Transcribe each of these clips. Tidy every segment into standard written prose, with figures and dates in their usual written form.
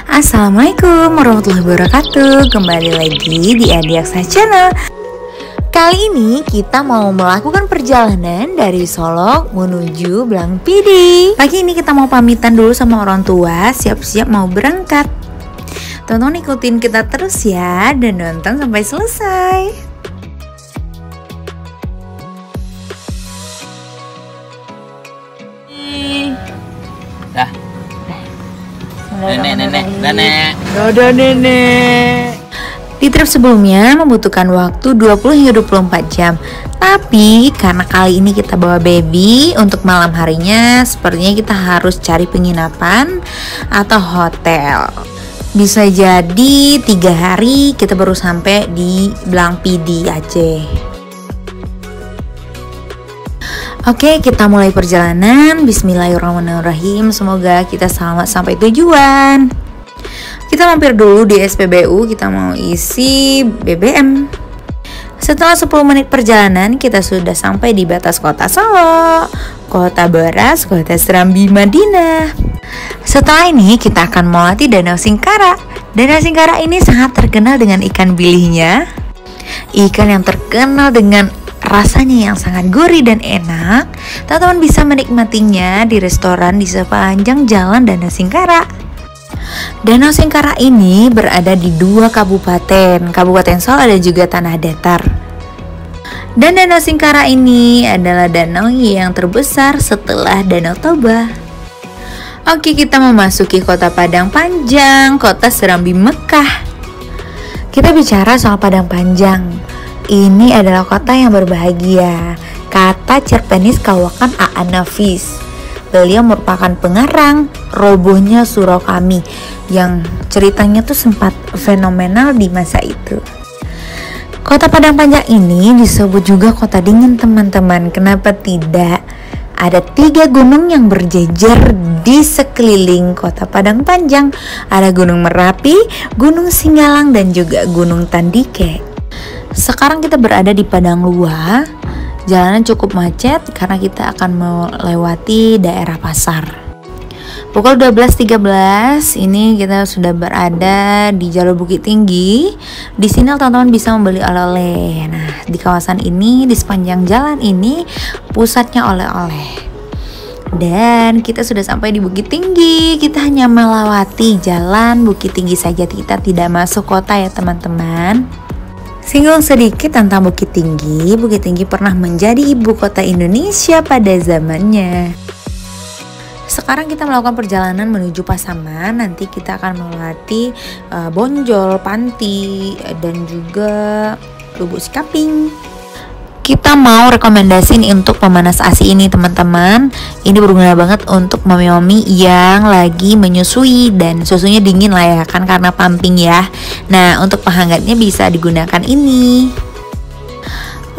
Assalamualaikum warahmatullahi wabarakatuh. Kembali lagi di Adiaksa Channel. Kali ini kita mau melakukan perjalanan dari Solok menuju Blangpidi. Pagi ini kita mau pamitan dulu sama orang tua, siap-siap mau berangkat. Tonton ikutin kita terus ya, dan nonton sampai selesai. Dah. Nenek. Dadah nenek. Di trip sebelumnya membutuhkan waktu 20 hingga 24 jam. Tapi karena kali ini kita bawa baby, untuk malam harinya sepertinya kita harus cari penginapan atau hotel. Bisa jadi 3 hari kita baru sampai di Blangpidi Aceh. Oke, kita mulai perjalanan. Bismillahirrahmanirrahim. Semoga kita selamat sampai tujuan. Kita mampir dulu di SPBU, kita mau isi BBM. Setelah 10 menit perjalanan, kita sudah sampai di batas kota Solok, kota Beras, kota Serambi, Madinah. Setelah ini kita akan melewati Danau Singkara. Danau Singkara ini sangat terkenal dengan ikan bilihnya. Ikan yang terkenal dengan rasanya yang sangat gurih dan enak. Teman-teman bisa menikmatinya di restoran di sepanjang jalan Danau Singkara. Danau Singkara ini berada di 2 kabupaten, Kabupaten Solok dan juga Tanah Datar. Dan Danau Singkara ini adalah danau yang terbesar setelah Danau Toba. Oke, kita memasuki kota Padang Panjang, kota Serambi Mekah. Kita bicara soal Padang Panjang. Ini adalah kota yang berbahagia, kata cerpenis kawakan Aan Nafis. Beliau merupakan pengarang robohnya Surau Kami yang ceritanya tuh sempat fenomenal di masa itu. Kota Padang Panjang ini disebut juga kota dingin, teman-teman. Kenapa tidak? Ada 3 gunung yang berjejer di sekeliling kota Padang Panjang. Ada Gunung Merapi, Gunung Singgalang, dan juga Gunung Tandike. Sekarang kita berada di Padang Luar. Jalanan cukup macet karena kita akan melewati daerah pasar. Pukul 12.13 ini kita sudah berada di jalur Bukit Tinggi. Di sini teman-teman bisa membeli oleh-oleh. Nah, di kawasan ini, di sepanjang jalan ini pusatnya oleh-oleh. Dan kita sudah sampai di Bukit Tinggi. Kita hanya melewati jalan Bukit Tinggi saja, kita tidak masuk kota ya teman-teman. Singgung sedikit tentang Bukit Tinggi. Bukit Tinggi pernah menjadi ibu kota Indonesia pada zamannya. Sekarang kita melakukan perjalanan menuju Pasaman. Nanti kita akan melewati Bonjol, Panti, dan juga Lubuk Sikaping. Kita mau rekomendasiin untuk pemanas ASI ini teman-teman. Ini berguna banget untuk mami-mami yang lagi menyusui dan susunya dingin lah ya kan, karena pumping ya. Nah, untuk penghangatnya bisa digunakan ini.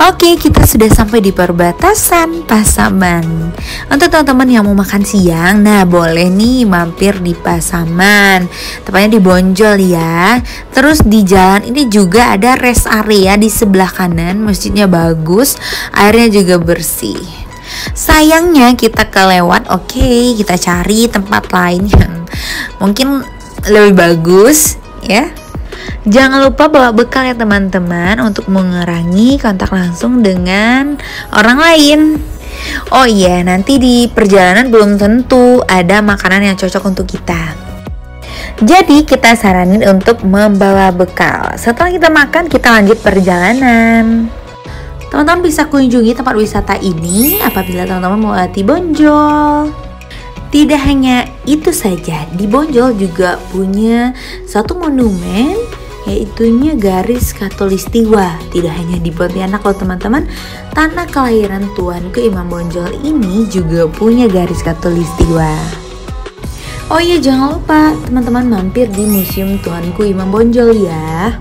Oke, kita sudah sampai di perbatasan Pasaman. Untuk teman-teman yang mau makan siang, nah boleh nih mampir di Pasaman, tepatnya di Bonjol ya. Terus di jalan ini juga ada rest area di sebelah kanan. Masjidnya bagus, airnya juga bersih. Sayangnya kita kelewat. Oke, kita cari tempat lain yang mungkin lebih bagus ya. Jangan lupa bawa bekal ya teman-teman untuk mengurangi kontak langsung dengan orang lain. Oh iya, nanti di perjalanan belum tentu ada makanan yang cocok untuk kita. Jadi kita saranin untuk membawa bekal. Setelah kita makan, kita lanjut perjalanan. Teman-teman bisa kunjungi tempat wisata ini apabila teman-teman mau melewati Bonjol. Tidak hanya itu saja, di Bonjol juga punya satu monumen, yaitunya garis Khatulistiwa. Tidak hanya di Pontianak loh teman-teman, tanah kelahiran Tuanku Imam Bonjol ini juga punya garis Khatulistiwa. Oh iya, jangan lupa teman-teman mampir di Museum Tuanku Imam Bonjol ya.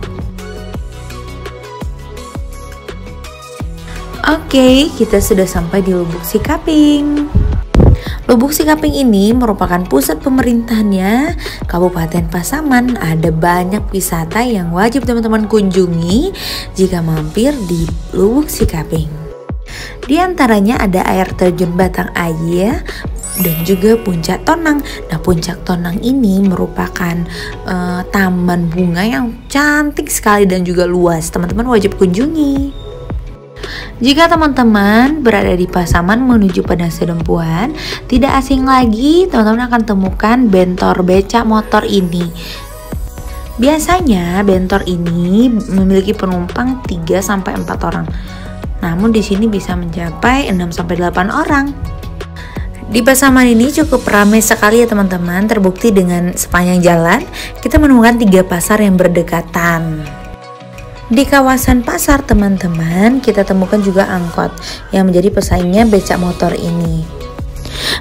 Oke, kita sudah sampai di Lubuk Sikaping. Lubuk Sikaping ini merupakan pusat pemerintahannya Kabupaten Pasaman. Ada banyak wisata yang wajib teman-teman kunjungi jika mampir di Lubuk Sikaping. Di antaranya ada air terjun Batang Air dan juga Puncak Tonang. Nah, Puncak Tonang ini merupakan taman bunga yang cantik sekali dan juga luas. Teman-teman wajib kunjungi. Jika teman-teman berada di Pasaman menuju Padang Sidempuan, tidak asing lagi teman-teman akan temukan bentor becak motor ini. Biasanya bentor ini memiliki penumpang 3-4 orang. Namun di sini bisa mencapai 6-8 orang. Di Pasaman ini cukup ramai sekali ya teman-teman, terbukti dengan sepanjang jalan kita menemukan 3 pasar yang berdekatan. Di kawasan pasar teman-teman, kita temukan juga angkot yang menjadi pesaingnya becak motor ini.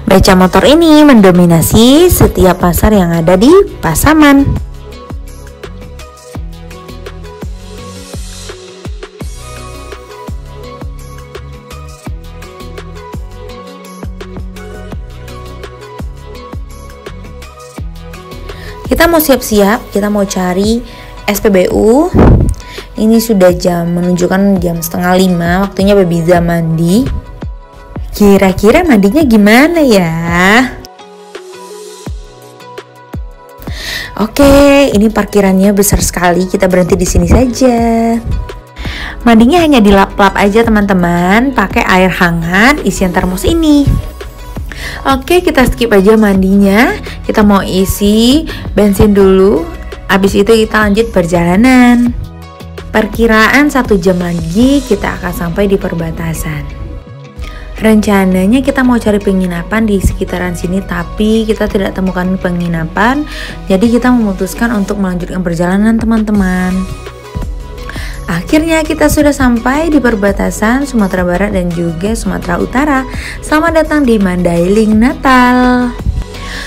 Becak motor ini mendominasi setiap pasar yang ada di Pasaman. Kita mau siap-siap, kita mau cari SPBU. Ini sudah menunjukkan jam 4:30, waktunya Babiza mandi. Kira-kira mandinya gimana ya? Oke, ini parkirannya besar sekali, kita berhenti di sini saja. Mandinya hanya dilap-lap aja teman-teman, pakai air hangat isian termos ini. Oke, kita skip aja mandinya. Kita mau isi bensin dulu. Habis itu kita lanjut perjalanan. Perkiraan 1 jam lagi kita akan sampai di perbatasan. Rencananya kita mau cari penginapan di sekitaran sini, tapi kita tidak temukan penginapan. Jadi kita memutuskan untuk melanjutkan perjalanan teman-teman. Akhirnya kita sudah sampai di perbatasan Sumatera Barat dan juga Sumatera Utara. Selamat datang di Mandailing, Natal.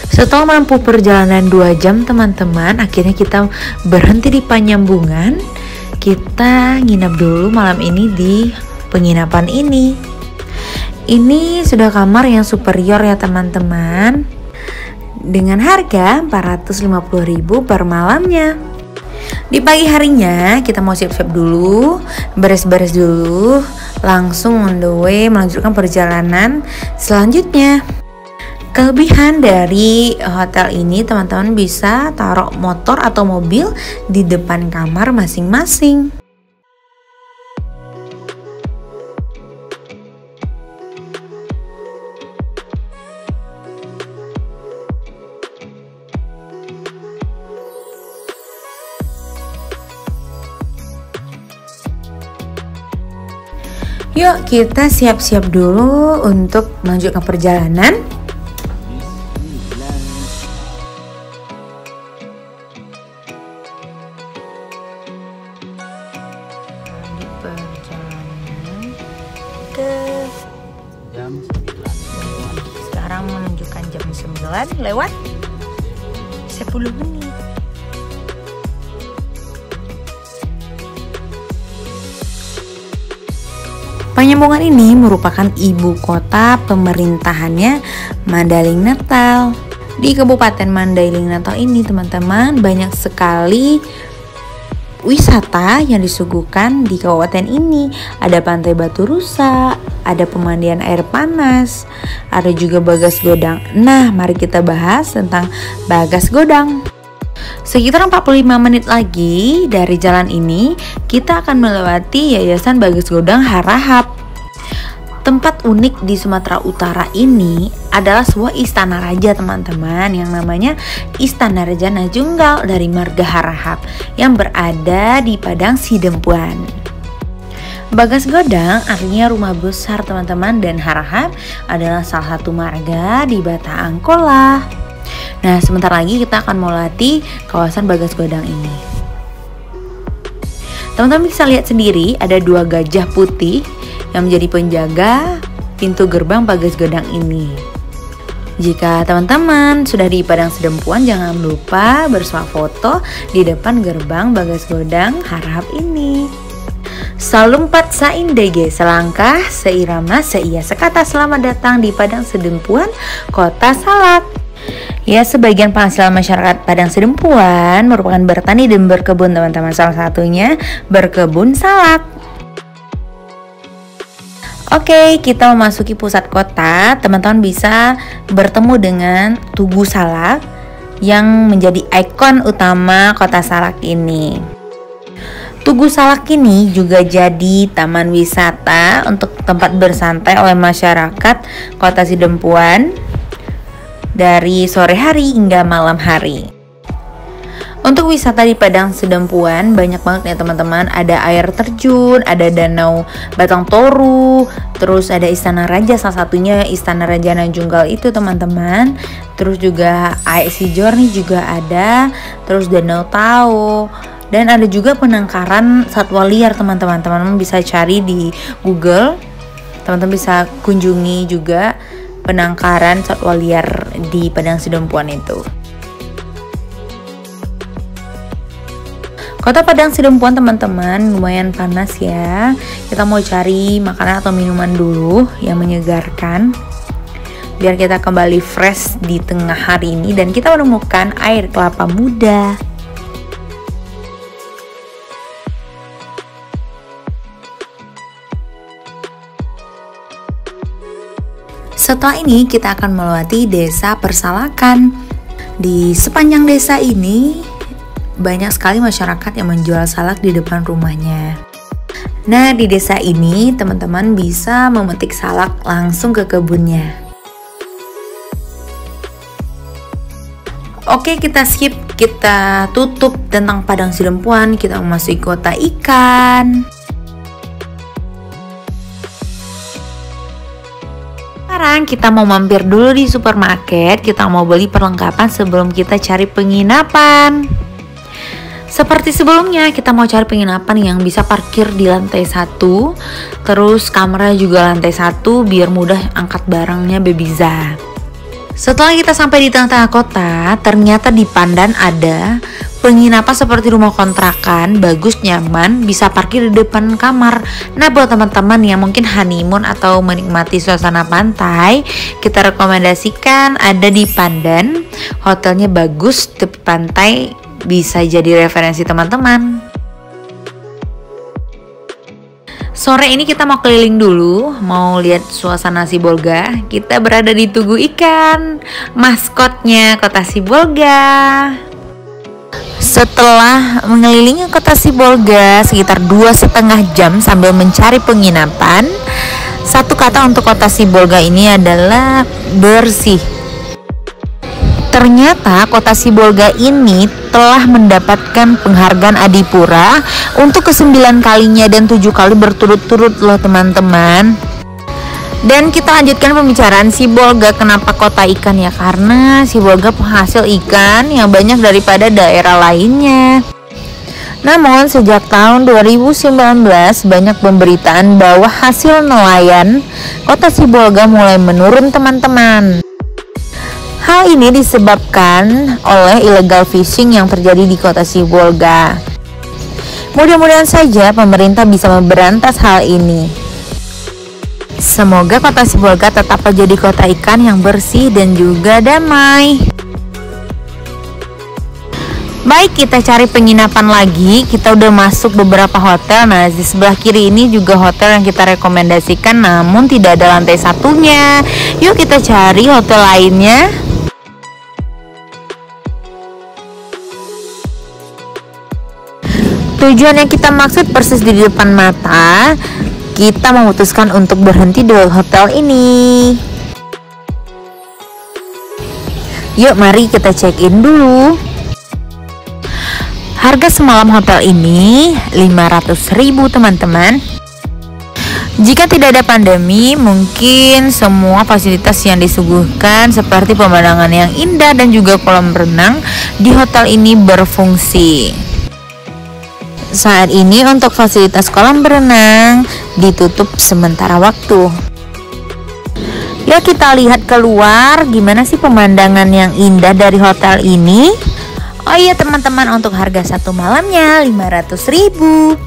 Setelah menempuh perjalanan 2 jam teman-teman, akhirnya kita berhenti di Panyambungan. Kita nginap dulu malam ini di penginapan ini. Ini sudah kamar yang superior ya teman-teman, dengan harga 450.000 per malamnya. Di pagi harinya kita mau siap-siap dulu, beres-beres dulu, langsung on the way melanjutkan perjalanan selanjutnya. Kelebihan dari hotel ini teman-teman bisa taruh motor atau mobil di depan kamar masing-masing. Yuk kita siap-siap dulu untuk melanjutkan perjalanan. Jam 9. Sekarang menunjukkan jam 9 lewat 10 menit. Panyambungan ini merupakan ibu kota pemerintahannya Mandailing Natal. Di Kabupaten Mandailing Natal ini teman-teman banyak sekali wisata yang disuguhkan di kabupaten ini. Ada Pantai Batu Rusa, ada pemandian air panas, ada juga Bagas Godang. Nah, mari kita bahas tentang Bagas Godang. Sekitar 45 menit lagi dari jalan ini, kita akan melewati Yayasan Bagas Godang Harahap. Tempat unik di Sumatera Utara ini adalah sebuah istana raja teman-teman, yang namanya Istana Raja Najunggal dari Marga Harahap yang berada di Padang Sidempuan. Bagas Godang artinya rumah besar teman-teman, dan Harahap adalah salah satu marga di Bataan Kola. Nah, sebentar lagi kita akan melewati kawasan Bagas Godang ini. Teman-teman bisa lihat sendiri ada 2 gajah putih yang menjadi penjaga pintu gerbang Bagas Godang ini. Jika teman-teman sudah di Padang Sidempuan, jangan lupa bersuah foto di depan gerbang Bagas Godang Harahap ini. Salumpat saindege, selangkah seirama seia sekata, selamat datang di Padang Sidempuan, Kota Salak. Ya, sebagian penghasilan masyarakat Padang Sidempuan merupakan bertani dan berkebun teman-teman, salah satunya berkebun salak. Oke, kita memasuki pusat kota. Teman-teman bisa bertemu dengan Tugu Salak yang menjadi ikon utama kota Salak ini. Tugu Salak ini juga jadi taman wisata untuk tempat bersantai oleh masyarakat Kota Sidempuan dari sore hari hingga malam hari. Untuk wisata di Padang Sidempuan banyak banget ya teman-teman. Ada air terjun, ada danau Batang Toru, terus ada Istana Raja, salah satunya Istana Raja Nanjunggal itu teman-teman. Terus juga air Sijorni juga ada, terus Danau Tao. Dan ada juga penangkaran satwa liar teman-teman. Teman-teman bisa cari di Google. Teman-teman bisa kunjungi juga penangkaran satwa liar di Padang Sidempuan itu. Kota Padang Sidempuan teman-teman lumayan panas ya. Kita mau cari makanan atau minuman dulu yang menyegarkan, biar kita kembali fresh di tengah hari ini. Dan kita menemukan air kelapa muda. Setelah ini kita akan melewati desa Persalakan. Di sepanjang desa ini banyak sekali masyarakat yang menjual salak di depan rumahnya. Nah, di desa ini teman-teman bisa memetik salak langsung ke kebunnya. Oke, kita skip, kita tutup tentang Padang Sidempuan. Kita memasuki kota ikan. Sekarang kita mau mampir dulu di supermarket. Kita mau beli perlengkapan sebelum kita cari penginapan. Seperti sebelumnya, kita mau cari penginapan yang bisa parkir di lantai 1. Terus kamarnya juga lantai 1 biar mudah angkat barangnya Bebiza. Setelah kita sampai di tengah-tengah kota, ternyata di Pandan ada penginapan seperti rumah kontrakan, bagus, nyaman, bisa parkir di depan kamar. Nah, buat teman-teman yang mungkin honeymoon atau menikmati suasana pantai, kita rekomendasikan ada di Pandan. Hotelnya bagus, tepi pantai, bisa jadi referensi teman-teman. Sore ini kita mau keliling dulu, mau lihat suasana Sibolga. Kita berada di Tugu Ikan, maskotnya kota Sibolga. Setelah mengelilingi kota Sibolga sekitar 2,5 jam sambil mencari penginapan, satu kata untuk kota Sibolga ini adalah bersih. Ternyata kota Sibolga ini telah mendapatkan penghargaan Adipura untuk ke-9 kalinya dan 7 kali berturut-turut loh teman-teman. Dan kita lanjutkan pembicaraan Sibolga. Kenapa kota ikan ya? Karena Sibolga penghasil ikan yang banyak daripada daerah lainnya. Namun sejak tahun 2019 banyak pemberitaan bahwa hasil nelayan kota Sibolga mulai menurun teman-teman. Hal ini disebabkan oleh illegal fishing yang terjadi di kota Sibolga. Mudah-mudahan saja pemerintah bisa memberantas hal ini. Semoga kota Sibolga tetap menjadi kota ikan yang bersih dan juga damai. Baik, kita cari penginapan lagi. Kita udah masuk beberapa hotel. Nah, di sebelah kiri ini juga hotel yang kita rekomendasikan, namun tidak ada lantai satunya. Yuk kita cari hotel lainnya. Tujuan yang kita maksud persis di depan mata. Kita memutuskan untuk berhenti di hotel ini. Yuk mari kita check-in dulu. Harga semalam hotel ini 500.000 teman-teman. Jika tidak ada pandemi, mungkin semua fasilitas yang disuguhkan seperti pemandangan yang indah dan juga kolam renang di hotel ini berfungsi. Saat ini untuk fasilitas kolam berenang ditutup sementara waktu. Ya, kita lihat keluar gimana sih pemandangan yang indah dari hotel ini. Oh iya teman-teman, untuk harga satu malamnya 500.000.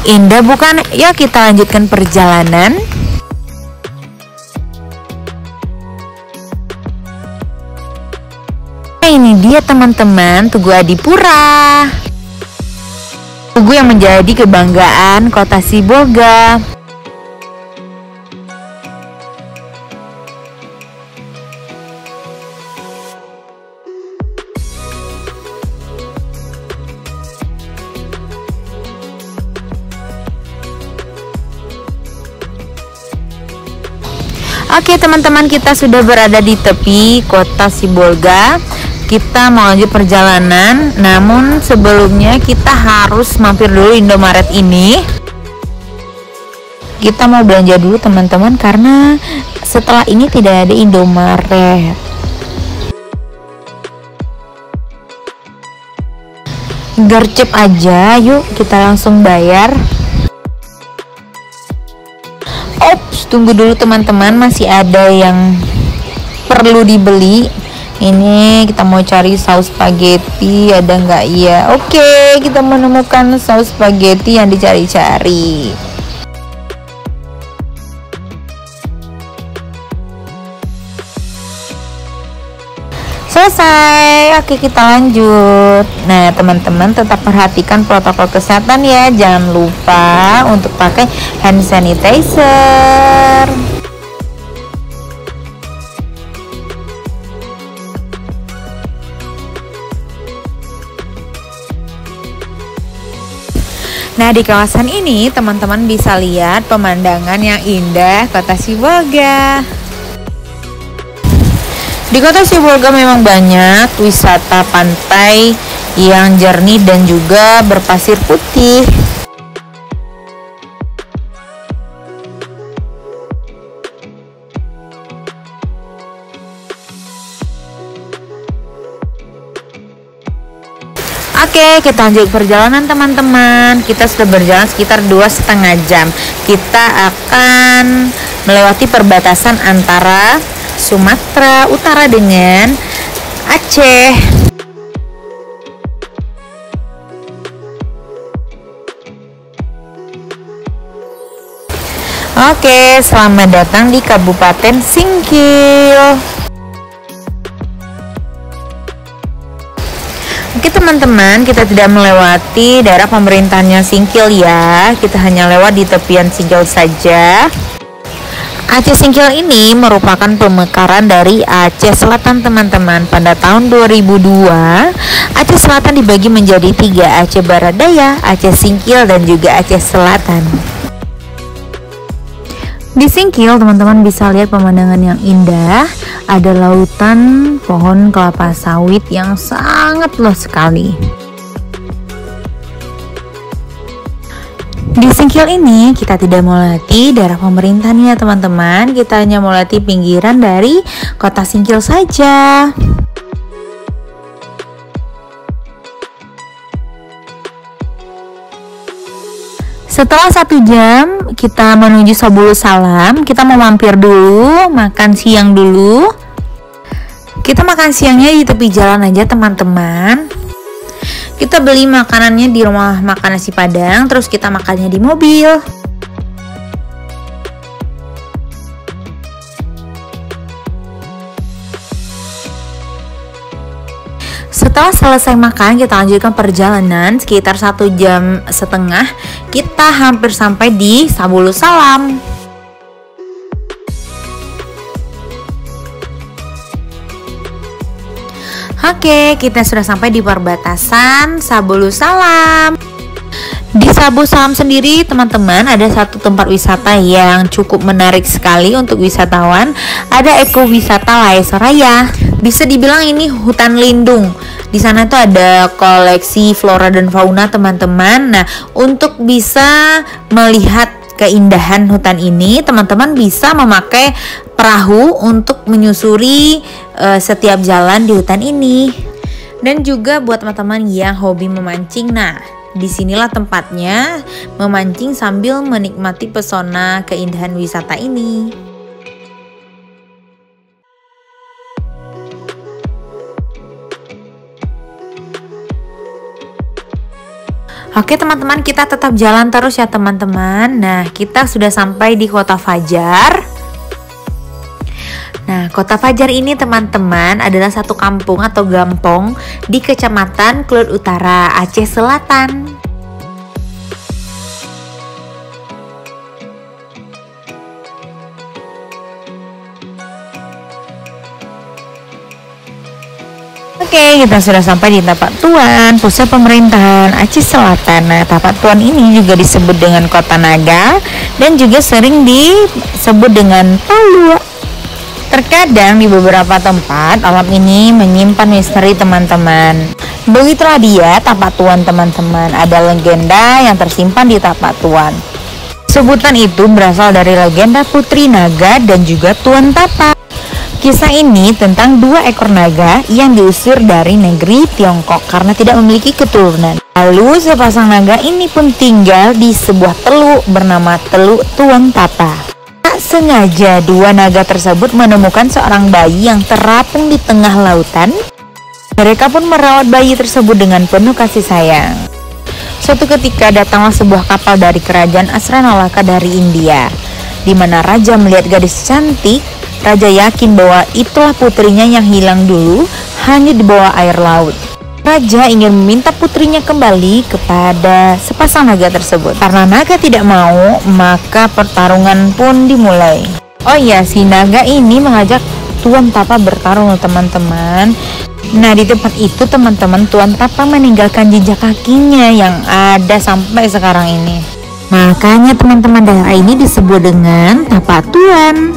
Indah bukan? Yuk kita lanjutkan perjalanan. Nah, ini dia teman-teman, Tugu Adipura. Tugu yang menjadi kebanggaan Kota Sibolga. Oke teman-teman, kita sudah berada di tepi Kota Sibolga. Kita mau lanjut perjalanan, namun sebelumnya kita harus mampir dulu Indomaret ini. Kita mau belanja dulu teman-teman, karena setelah ini tidak ada Indomaret. Gercep aja, yuk kita langsung bayar. Ops, tunggu dulu teman-teman, masih ada yang perlu dibeli. Ini kita mau cari saus spaghetti, ada nggak ya? Oke, kita menemukan saus spaghetti yang dicari-cari. Selesai. Oke, kita lanjut. Nah teman-teman, tetap perhatikan protokol kesehatan ya. Jangan lupa untuk pakai hand sanitizer. Nah, di kawasan ini teman-teman bisa lihat pemandangan yang indah Kota Sibolga. Di Kota Sibolga memang banyak wisata pantai yang jernih dan juga berpasir putih. Oke, kita lanjut perjalanan teman-teman. Kita sudah berjalan sekitar 2,5 jam. Kita akan melewati perbatasan antara Sumatera Utara dengan Aceh. Oke, selamat datang di Kabupaten Singkil. Oke teman-teman, kita tidak melewati daerah pemerintahannya Singkil ya. Kita hanya lewat di tepian Singkil saja. Aceh Singkil ini merupakan pemekaran dari Aceh Selatan teman-teman. Pada tahun 2002, Aceh Selatan dibagi menjadi 3, Aceh Barat Daya, Aceh Singkil, dan juga Aceh Selatan. Di Singkil teman-teman bisa lihat pemandangan yang indah. Ada lautan, pohon kelapa sawit yang sangat luas sekali. Di Singkil ini kita tidak melewati daerah pemerintahannya teman-teman. Kita hanya melewati pinggiran dari Kota Singkil saja. Setelah 1 jam kita menuju Sabulu Salam. Kita mau mampir dulu, makan siang dulu. Kita makan siangnya di tepi jalan aja teman-teman. Kita beli makanannya di rumah makan nasi Padang, terus kita makannya di mobil. Setelah selesai makan, kita lanjutkan perjalanan sekitar 1,5 jam. Kita hampir sampai di Sabulu Salam. Oke, kita sudah sampai di perbatasan Sabulu Salam. Di Sabulu Salam sendiri teman-teman ada satu tempat wisata yang cukup menarik sekali untuk wisatawan. Ada ekowisata Lae Soraya. Bisa dibilang ini hutan lindung. Di sana tuh ada koleksi flora dan fauna teman-teman. Nah, untuk bisa melihat keindahan hutan ini, teman-teman bisa memakai perahu untuk menyusuri setiap jalan di hutan ini. Dan juga buat teman-teman yang hobi memancing, nah disinilah tempatnya memancing sambil menikmati pesona keindahan wisata ini. Oke teman-teman, kita tetap jalan terus ya teman-teman. Nah, kita sudah sampai di Kota Fajar. Nah, Kota Fajar ini teman-teman adalah satu kampung atau gampong di Kecamatan Kluit Utara, Aceh Selatan. Oke, kita sudah sampai di Tapak Tuan, pusat pemerintahan Aceh Selatan. Nah, Tapak Tuan ini juga disebut dengan Kota Naga dan juga sering disebut dengan Palu. Terkadang di beberapa tempat alam ini menyimpan misteri teman-teman. Begitulah dia Tapak Tuan teman-teman. Ada legenda yang tersimpan di Tapak Tuan. Sebutan itu berasal dari legenda Putri Naga dan juga Tuan Tapak. Kisah ini tentang 2 ekor naga yang diusir dari negeri Tiongkok karena tidak memiliki keturunan. Lalu sepasang naga ini pun tinggal di sebuah teluk bernama Teluk Tuan Tapa. Tak sengaja 2 naga tersebut menemukan seorang bayi yang terapung di tengah lautan. Mereka pun merawat bayi tersebut dengan penuh kasih sayang. Suatu ketika datanglah sebuah kapal dari kerajaan Asranolaka dari India, di mana raja melihat gadis cantik. Raja yakin bahwa itulah putrinya yang hilang dulu hanya di bawah air laut. Raja ingin meminta putrinya kembali kepada sepasang naga tersebut. Karena naga tidak mau, maka pertarungan pun dimulai. Oh iya, si naga ini mengajak Tuan Tapa bertarung teman-teman. Nah, di tempat itu teman-teman, Tuan Tapa meninggalkan jejak kakinya yang ada sampai sekarang ini. Makanya teman-teman, daerah ini disebut dengan Tapak Tuan.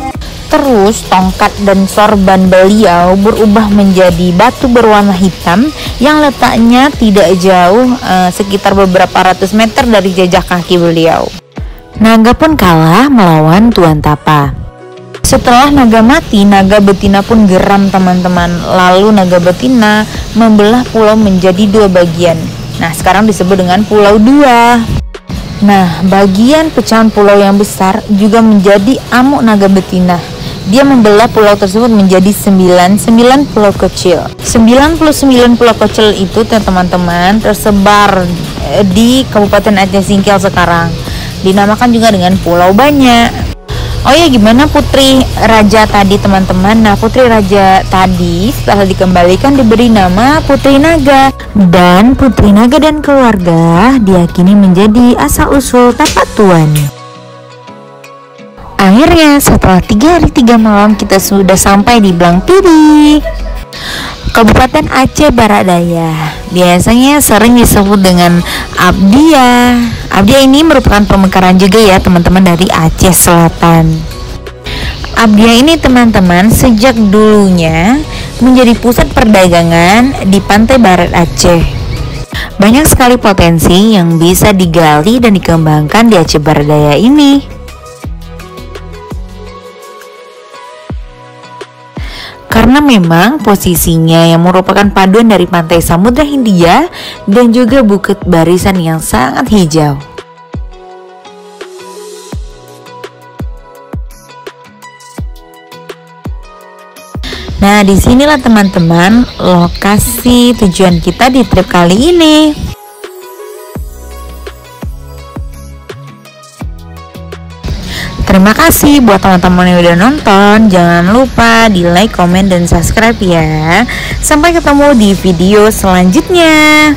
Terus tongkat dan sorban beliau berubah menjadi batu berwarna hitam yang letaknya tidak jauh, sekitar beberapa ratus meter dari jejak kaki beliau. Naga pun kalah melawan Tuan Tapa. Setelah naga mati, naga betina pun geram teman-teman. Lalu naga betina membelah pulau menjadi 2 bagian. Nah, sekarang disebut dengan Pulau 2. Nah, bagian pecahan pulau yang besar juga menjadi amuk naga betina. Dia membelah pulau tersebut menjadi 99 pulau kecil. 99 pulau kecil itu teman-teman tersebar di Kabupaten Aceh Singkil sekarang. Dinamakan juga dengan Pulau Banyak. Oh ya, gimana putri raja tadi teman-teman? Nah, putri raja tadi setelah dikembalikan diberi nama Putri Naga. Dan Putri Naga dan keluarga diyakini menjadi asal-usul Tapak Tuan. Akhirnya setelah 3 hari 3 malam kita sudah sampai di Blangpidi, Kabupaten Aceh Barat Daya. Biasanya sering disebut dengan Abdia. Abdia ini merupakan pemekaran juga ya teman-teman dari Aceh Selatan. Abdia ini teman-teman sejak dulunya menjadi pusat perdagangan di pantai barat Aceh. Banyak sekali potensi yang bisa digali dan dikembangkan di Aceh Barat Daya ini. Karena memang posisinya yang merupakan paduan dari pantai Samudra Hindia dan juga bukit barisan yang sangat hijau. Nah, disinilah teman-teman lokasi tujuan kita di trip kali ini. Terima kasih buat teman-teman yang udah nonton. Jangan lupa di like, komen, dan subscribe ya. Sampai ketemu di video selanjutnya.